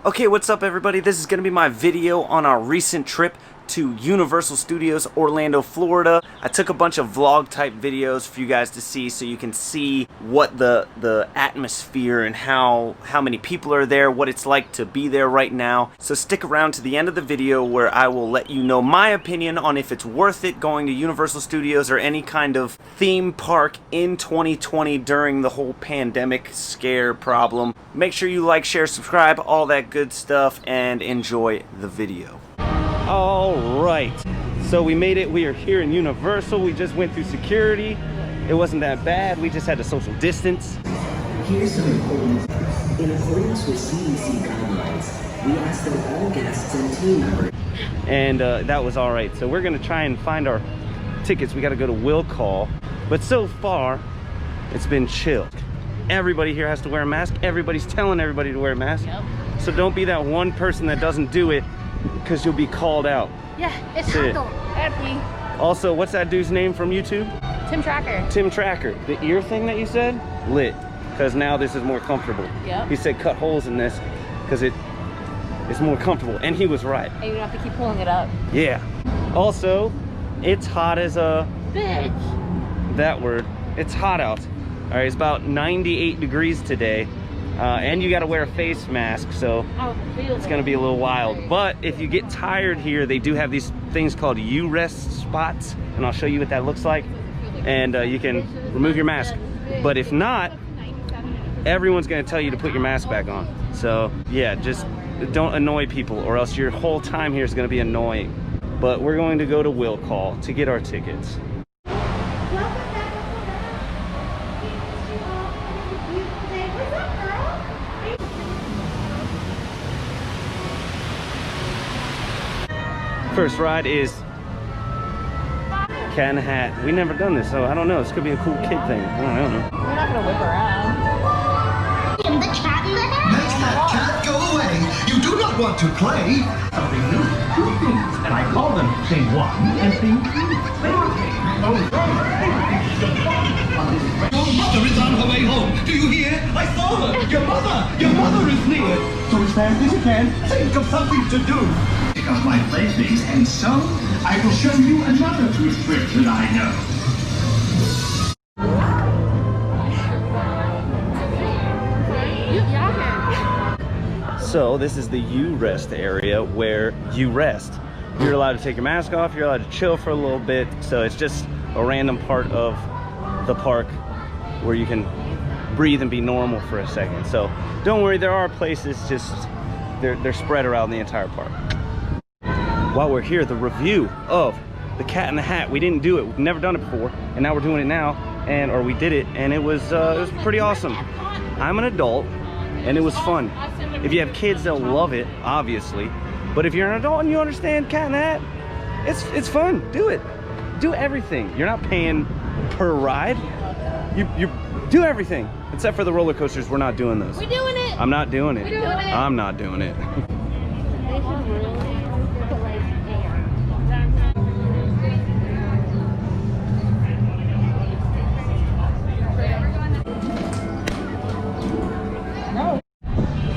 Okay, what's up everybody? This is going to be my video on our recent trip to Universal Studios Orlando, Florida. I took a bunch of vlog type videos for you guys to see so you can see what the atmosphere and how many people are there, what it's like to be there right now. So stick around to the end of the video where I will let you know my opinion on if it's worth it going to Universal Studios or any kind of theme park in 2020 during the whole pandemic scare problem. Make sure you like, share, subscribe, all that good stuff, and enjoy the video. All right, so we made it. We are here in Universal. We just went through security. It wasn't that bad. We just had to social distance. Here's some important. In accordance with CDC guidelines, we ask that all guests and team members. And that was all right. So we're gonna try and find our tickets. We got to go to Will Call, but so far it's been chill. Everybody here has to wear a mask. Everybody's telling everybody to wear a mask. Yep. So don't be that one person that doesn't do it, because you'll be called out. Yeah, it's happy. Also, what's that dude's name from YouTube? Tim Tracker. Tim Tracker. The ear thing that you said? Lit. Because now this is more comfortable. Yep. He said cut holes in this because it's more comfortable. And he was right. And you don't have to keep pulling it up. Yeah. Also, it's hot as a... bitch. That word. It's hot out. All right, it's about 98 degrees today. And you got to wear a face mask, so it's going to be a little wild. But if you get tired here, they do have these things called U-Rest spots, and I'll show you what that looks like. And you can remove your mask. But if not, everyone's going to tell you to put your mask back on. So yeah, just don't annoy people, or else your whole time here is going to be annoying. But we're going to go to Will Call to get our tickets. First ride is Cat in the Hat. We never done this, so I don't know. This could be a cool kid thing. I don't know. We're not gonna whip around. In the Cat in the Hat. Make that cat go away. You do not want to play. Something new, two things, and I call them thing one and thing two. Your mother is on her way home. Do you hear? I saw her. Your mother is near. So as fast as you can, think of something to do. Pick up my playthings, and so I will show you another good trick that I know. So this is the U-Rest area where you rest. You're allowed to take your mask off. You're allowed to chill for a little bit. So it's just a random part of the park where you can breathe and be normal for a second. So don't worry, there are places, just they're spread around the entire park. While we're here, the review of the Cat in the Hat. We didn't do it. We've never done it before, and now we're doing it now, or we did it, and it was pretty awesome. I'm an adult, and it was fun. If you have kids, they'll love it, obviously. But if you're an adult and you understand Cat in the Hat, it's fun. Do it. Do everything. You're not paying per ride. You do everything except for the roller coasters. We're not doing those. We're doing it. I'm not doing it. We're doing it. I'm not doing it.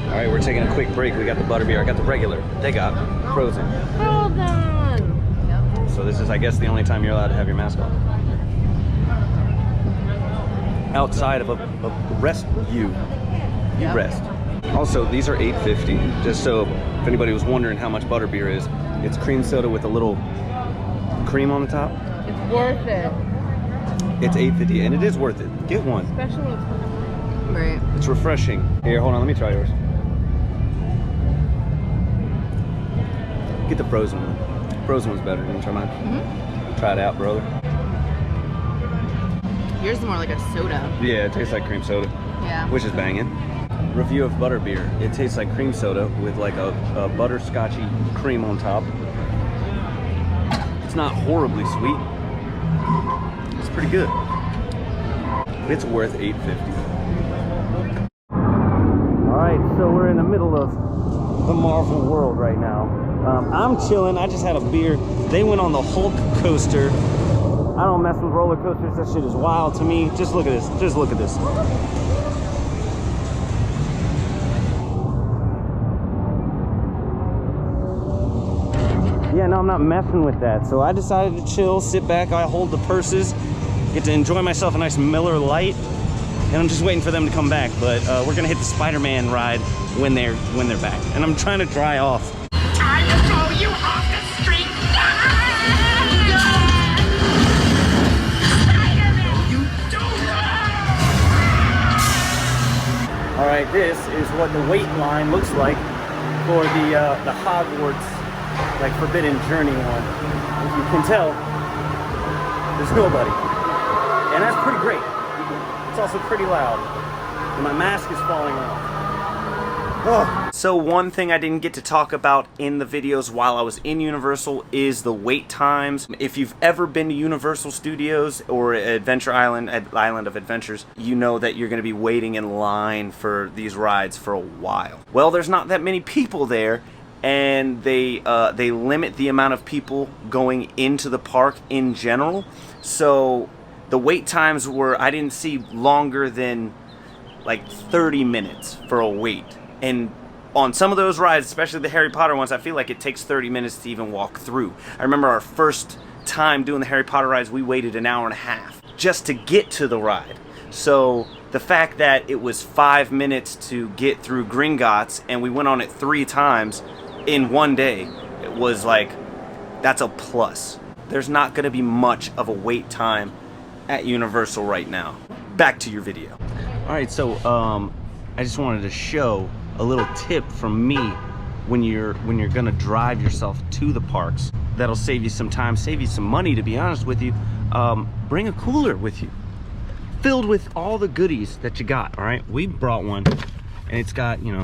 All right, we're taking a quick break. We got the butterbeer. I got the regular. They got frozen. Hold on. So this is, I guess, the only time you're allowed to have your mask on. Outside of a rest you rest. Also, these are $8.50. Just so if anybody was wondering how much butterbeer is, it's cream soda with a little cream on the top. It's worth it. It's $8.50, and it is worth it. Get one. Especially with... Right. It's refreshing. Here, hold on. Let me try yours. Get the frozen one. Frozen one's better. You want to try mine? Mm-hmm. Try it out, brother. Yours is more like a soda. Yeah, it tastes like cream soda. Yeah. Which is banging. Review of butterbeer. It tastes like cream soda with like a butterscotchy cream on top. It's not horribly sweet. It's pretty good. It's worth $8.50. Alright, so we're in the middle of the Marvel world right now. I'm chilling. I just had a beer. They went on the Hulk coaster. I don't mess with roller coasters. That shit is wild to me. Just look at this. Just look at this. Yeah, no, I'm not messing with that. So I decided to chill, sit back, I hold the purses, get to enjoy myself a nice Miller Lite, and I'm just waiting for them to come back. But we're gonna hit the Spider-Man ride when they're back. And I'm trying to dry off. Time to throw you off the street. Spider-Man, you All right, this is what the wait line looks like for the Hogwarts, like, Forbidden Journey one. As you can tell, there's nobody. And that's pretty great. It's also pretty loud. And my mask is falling off. Oh. So one thing I didn't get to talk about in the videos while I was in Universal is the wait times. If you've ever been to Universal Studios or Adventure Island, Island of Adventures, you know that you're going to be waiting in line for these rides for a while. Well, there's not that many people there, and they limit the amount of people going into the park in general. So the wait times were, I didn't see longer than like 30 minutes for a wait. And on some of those rides, especially the Harry Potter ones, I feel like it takes 30 minutes to even walk through. I remember our first time doing the Harry Potter rides, we waited an hour and a half just to get to the ride. So the fact that it was 5 minutes to get through Gringotts and we went on it 3 times in one day, it was like, that's a plus. There's not going to be much of a wait time at Universal right now. Back to your video. All right, so I just wanted to show a little tip from me when you're gonna drive yourself to the parks. That'll save you some time, save you some money, to be honest with you. Bring a cooler with you filled with all the goodies that you got. All right, we brought one and it's got, you know,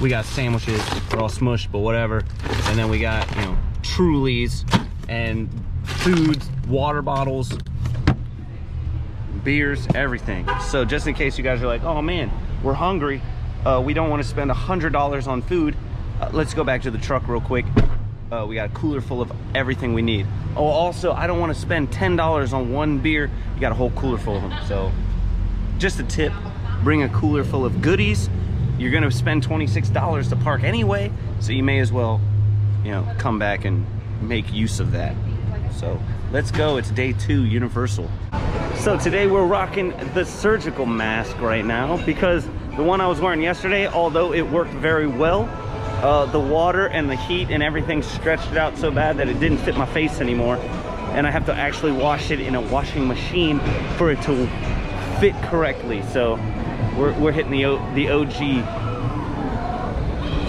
we got sandwiches, they're all smushed, but whatever. And then we got, you know, Trulies and foods, water bottles, beers, everything. So just in case you guys are like, oh man, we're hungry, we don't want to spend $100 on food, let's go back to the truck real quick. We got a cooler full of everything we need. Oh, also, I don't want to spend $10 on one beer. You got a whole cooler full of them. So just a tip, bring a cooler full of goodies. You're gonna spend $26 to park anyway, so you may as well, you know, come back and make use of that. So let's go. It's day 2, Universal. So today we're rocking the surgical mask right now because the one I was wearing yesterday, although it worked very well, the water and the heat and everything stretched it out so bad that it didn't fit my face anymore, and I have to actually wash it in a washing machine for it to fit correctly. So we're hitting the OG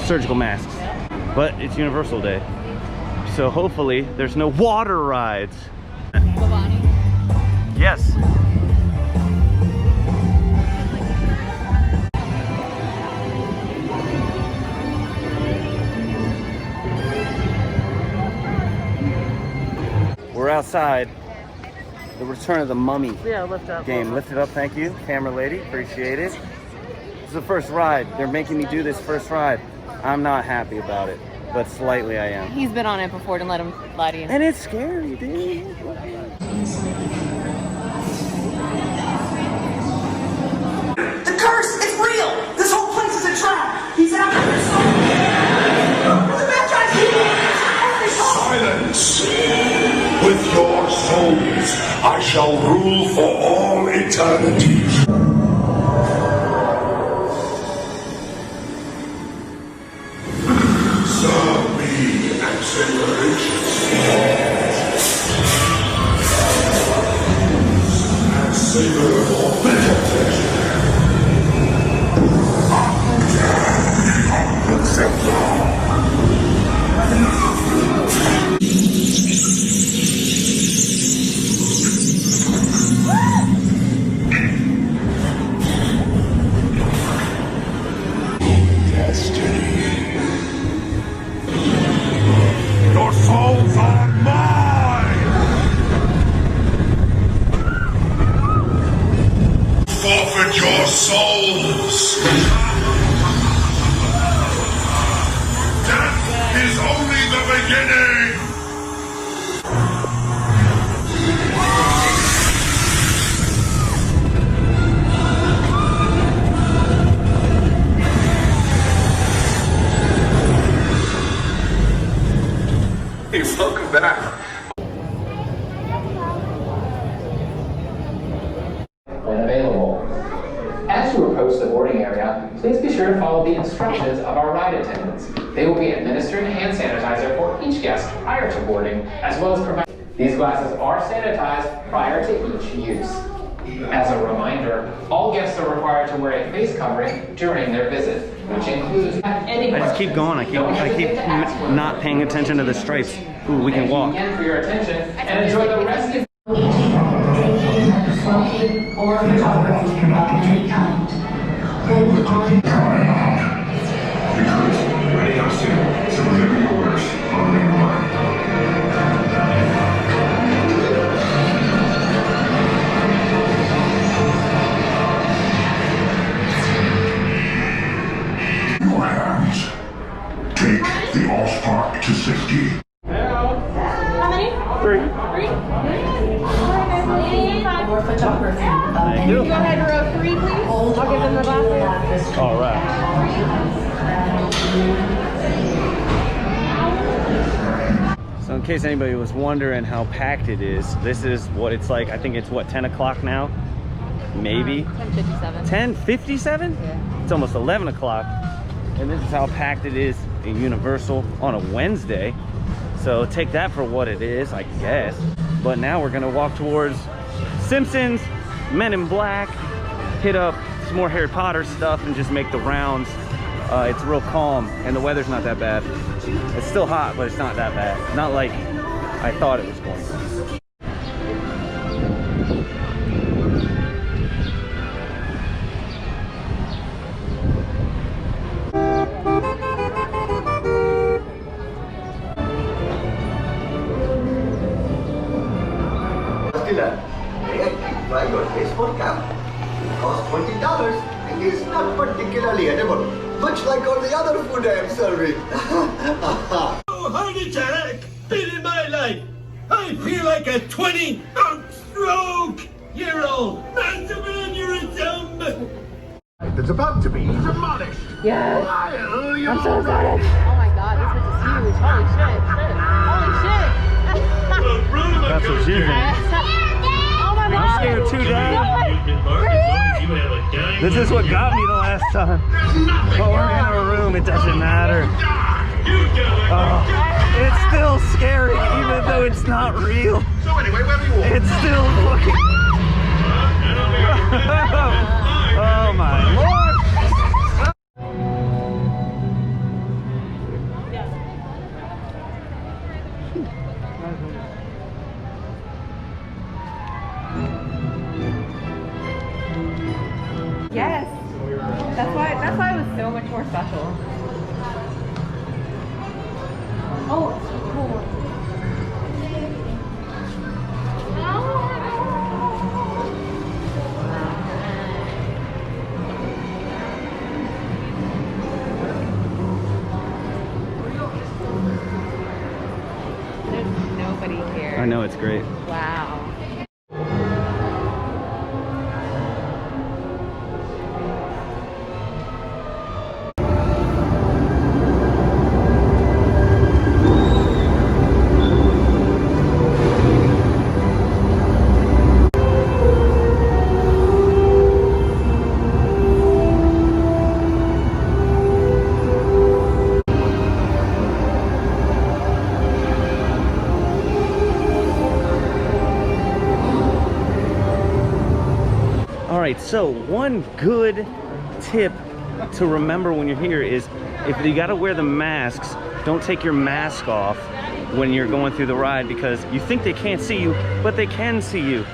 surgical masks, but it's Universal Day, so hopefully there's no water rides. Bhavani? Yes. We're outside the Return of the Mummy game. Lift it up, thank you, camera lady, appreciate it. This is the first ride. They're making me do this first ride. I'm not happy about it, but slightly I am. He's been on it before, don't let him lie to you. And it's scary, dude. The curse, it's real! This whole place is a trap! He's after your soul! The bad guy's here! Silence! With your souls, I shall rule for all eternity. Serve me and savor riches. And savor more better pleasure. Your souls are mine! Forfeit your souls! Death is only the beginning! Please welcome back. When available. As you approach the boarding area, please be sure to follow the instructions of our ride attendants. They will be administering hand sanitizer for each guest prior to boarding, as well as provide. These glasses are sanitized prior to each use. As a reminder, all guests are required to wear a face covering during their visit, which includes any I just keep going. I keep not paying attention to the stripes. Ooh, we can walk. Thank you again for your attention and enjoy the rest of Smoking or photography of any kind. Hold on. Ready up soon. So whatever your orders, I'll bring one. Your hands. Take the Allspark to safety. How many? 3. 3? Or photography of any Go ahead, row 3, please. I'll give them the glasses. All right. So in case anybody was wondering how packed it is, this is what it's like. I think it's what, 10 o'clock now? Maybe. 10:57. 10:57? Yeah. It's almost 11 o'clock. And this is how packed it is in Universal on a Wednesday. So take that for what it is, I guess. But now we're gonna walk towards Simpsons, Men in Black, hit up some more Harry Potter stuff and just make the rounds. It's real calm and the weather's not that bad. It's still hot, but it's not that bad. Not like I thought it was going to. Try your baseball cap. It costs $20 and is not particularly edible, much like all the other food I am serving. Heart attack! Been in my life! I feel like a 20-stroke-year-old massive aneurysm! That's about to be demolished. Yes. I'm I'm so excited. Oh my god, this is huge. Holy shit. Holy shit. That's what you think. Oh my god. I'm scared too, Dad. This is what got me the last time. But we're in a room, it doesn't matter. Oh, it's still scary, even though it's not real. So anyway, where are you all? It's still fucking... Oh my lord! Yes. That's why it was so much more special. Oh, it's so cool. There's nobody here. I know, it's great. Wow. Alright, so one good tip to remember when you're here is if you gotta wear the masks, don't take your mask off when you're going through the ride because you think they can't see you, but they can see you.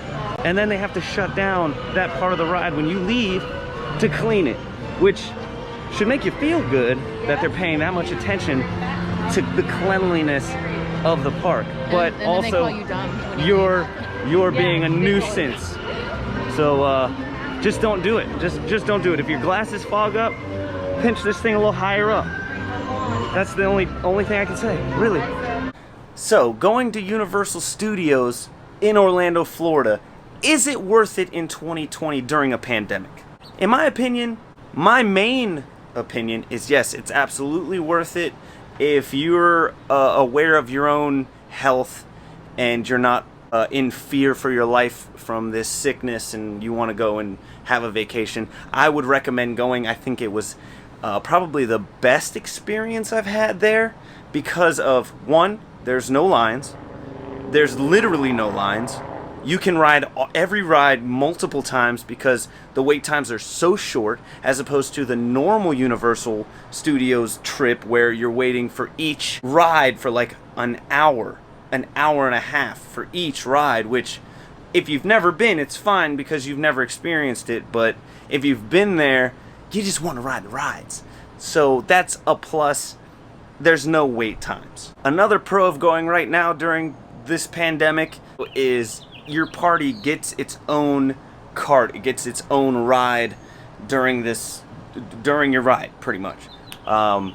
And then they have to shut down that part of the ride when you leave to clean it, which should make you feel good that they're paying that much attention to the cleanliness of the park. But and also, they call you dumb when you you're being a nuisance. So just don't do it. Just don't do it. If your glasses fog up, pinch this thing a little higher up. That's the only thing I can say, really. So, going to Universal Studios in Orlando, Florida, is it worth it in 2020 during a pandemic? In my opinion, my main opinion is yes, it's absolutely worth it if you're aware of your own health and you're not in fear for your life from this sickness and you want to go and have a vacation, I would recommend going. I think it was probably the best experience I've had there because of, one, there's no lines. There's literally no lines. You can ride every ride multiple times because the wait times are so short, as opposed to the normal Universal Studios trip where you're waiting for each ride for like an hour and a half for each ride, which if you've never been, it's fine because you've never experienced it, but if you've been there, you just want to ride the rides. So that's a plus. There's no wait times. Another pro of going right now during this pandemic is your party gets its own cart. It gets its own ride during your ride, pretty much.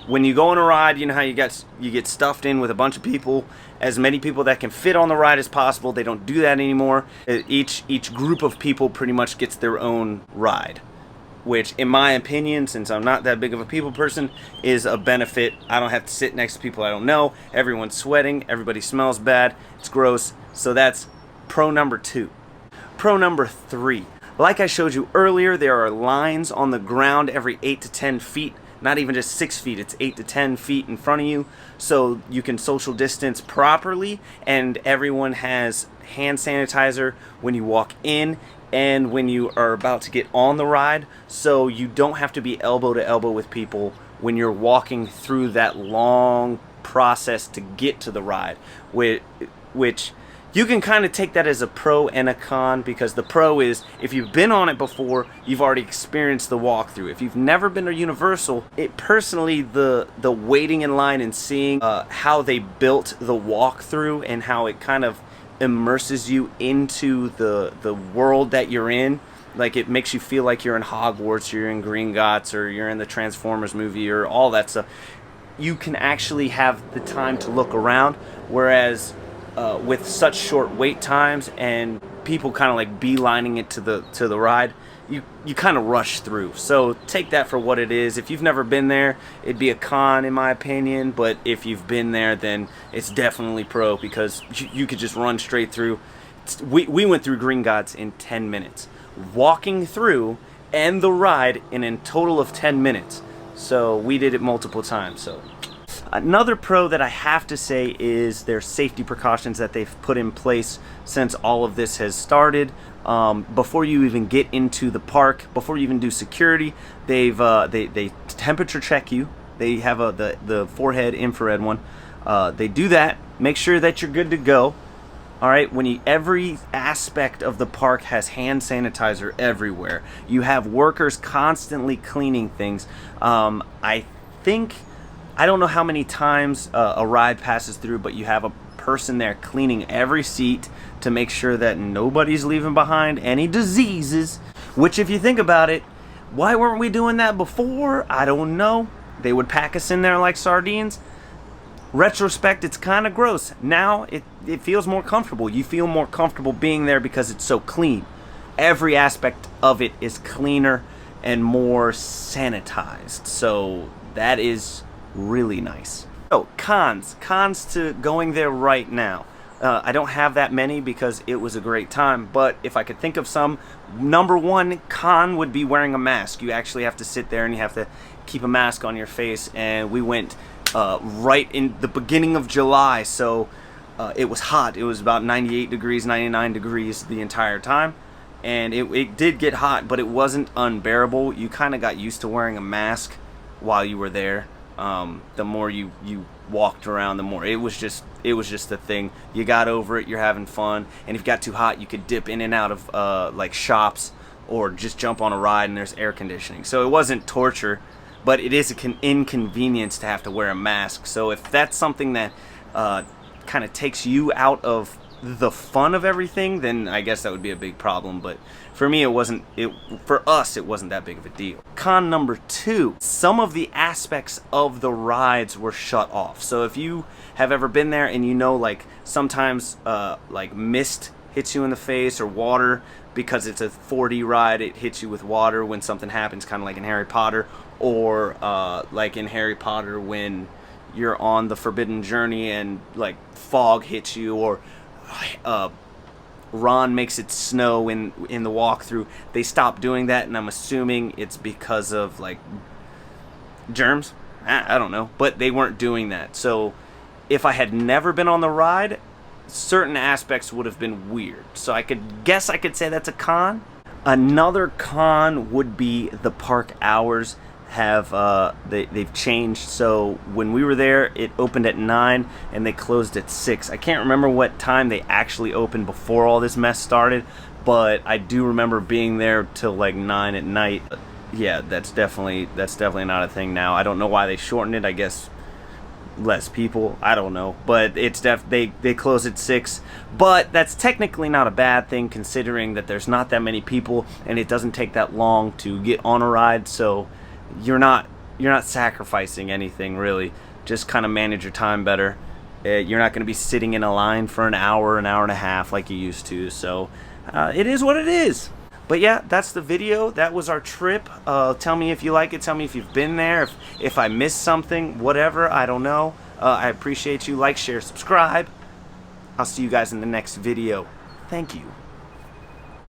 When you go on a ride, you know how you get stuffed in with a bunch of people, as many people that can fit on the ride as possible. They don't do that anymore. Each group of people pretty much gets their own ride, which in my opinion, since I'm not that big of a people person, is a benefit. I don't have to sit next to people I don't know. Everyone's sweating, everybody smells bad, it's gross. So that's pro number 2. Pro number 3. Like I showed you earlier, there are lines on the ground every 8 to 10 feet. Not even just 6 feet, it's 8 to 10 feet in front of you. So you can social distance properly, and everyone has hand sanitizer when you walk in and when you are about to get on the ride. So you don't have to be elbow to elbow with people when you're walking through that long process to get to the ride, which you can kind of take that as a pro and a con, because the pro is if you've been on it before, you've already experienced the walkthrough. If you've never been to Universal, personally, the waiting in line and seeing how they built the walkthrough and how it kind of immerses you into the world that you're in, like it makes you feel like you're in Hogwarts, or you're in Gringotts, or you're in the Transformers movie, or all that stuff. You can actually have the time to look around, whereas with such short wait times and people kind of like beelining it to the ride, you kind of rush through. So take that for what it is. If you've never been there, it'd be a con in my opinion, but if you've been there, then it's definitely pro, because you could just run straight through. We went through Gringotts in 10 minutes, walking through and the ride in a total of 10 minutes. So we did it multiple times. So another pro that I have to say is their safety precautions that they've put in place since all of this has started. Before you even get into the park, before you even do security, they temperature check you. They have the forehead infrared one. They do that. Make sure that you're good to go. All right, every aspect of the park has hand sanitizer everywhere. You have workers constantly cleaning things. I don't know how many times a ride passes through, but you have a person there cleaning every seat to make sure that nobody's leaving behind any diseases, which if you think about it, why weren't we doing that before? I don't know. They would pack us in there like sardines. Retrospect, it's kind of gross. Now it feels more comfortable. You feel more comfortable being there because it's so clean. Every aspect of it is cleaner and more sanitized. So that is really nice. So cons to going there right now. I don't have that many because it was a great time, but if I could think of some, number 1 con would be wearing a mask. You actually have to sit there and you have to keep a mask on your face, and we went right in the beginning of July, so it was hot. It was about 98 degrees, 99 degrees the entire time, and it did get hot, but it wasn't unbearable. You kind of got used to wearing a mask while you were there. The more you walked around, the more it was just a thing. You got over it, you're having fun, and if it got too hot, you could dip in and out of like shops or just jump on a ride and there's air conditioning. So it wasn't torture, but it is an inconvenience to have to wear a mask. So if that's something that kind of takes you out of the fun of everything, then I guess that would be a big problem. But for me, for us, it wasn't that big of a deal. Con number 2, some of the aspects of the rides were shut off. So if you have ever been there and you know, like sometimes like mist hits you in the face, or water, because it's a 4D ride, it hits you with water when something happens, kind of like in Harry Potter, or like in Harry Potter when you're on the Forbidden Journey and like fog hits you, or Ron makes it snow in the walkthrough. They stopped doing that, and I'm assuming it's because of like germs. I don't know, but they weren't doing that. So if I had never been on the ride, certain aspects would have been weird. So I could say that's a con. Another con would be the park hours have they've changed. So when we were there, it opened at 9 and they closed at 6. I can't remember what time they actually opened before all this mess started, but I do remember being there till like 9 at night. Yeah, that's definitely not a thing now. I don't know why they shortened it. I guess less people, I don't know, but it's they close at 6, but that's technically not a bad thing considering that there's not that many people and it doesn't take that long to get on a ride. So you're not sacrificing anything really. Just kind of manage your time better. You're not going to be sitting in a line for an hour and a half like you used to. So it is what it is. But yeah, that's the video. That was our trip. Tell me if you like it. Tell me if you've been there. If I missed something, whatever. I don't know. I appreciate you. Like, share, subscribe. I'll see you guys in the next video. Thank you.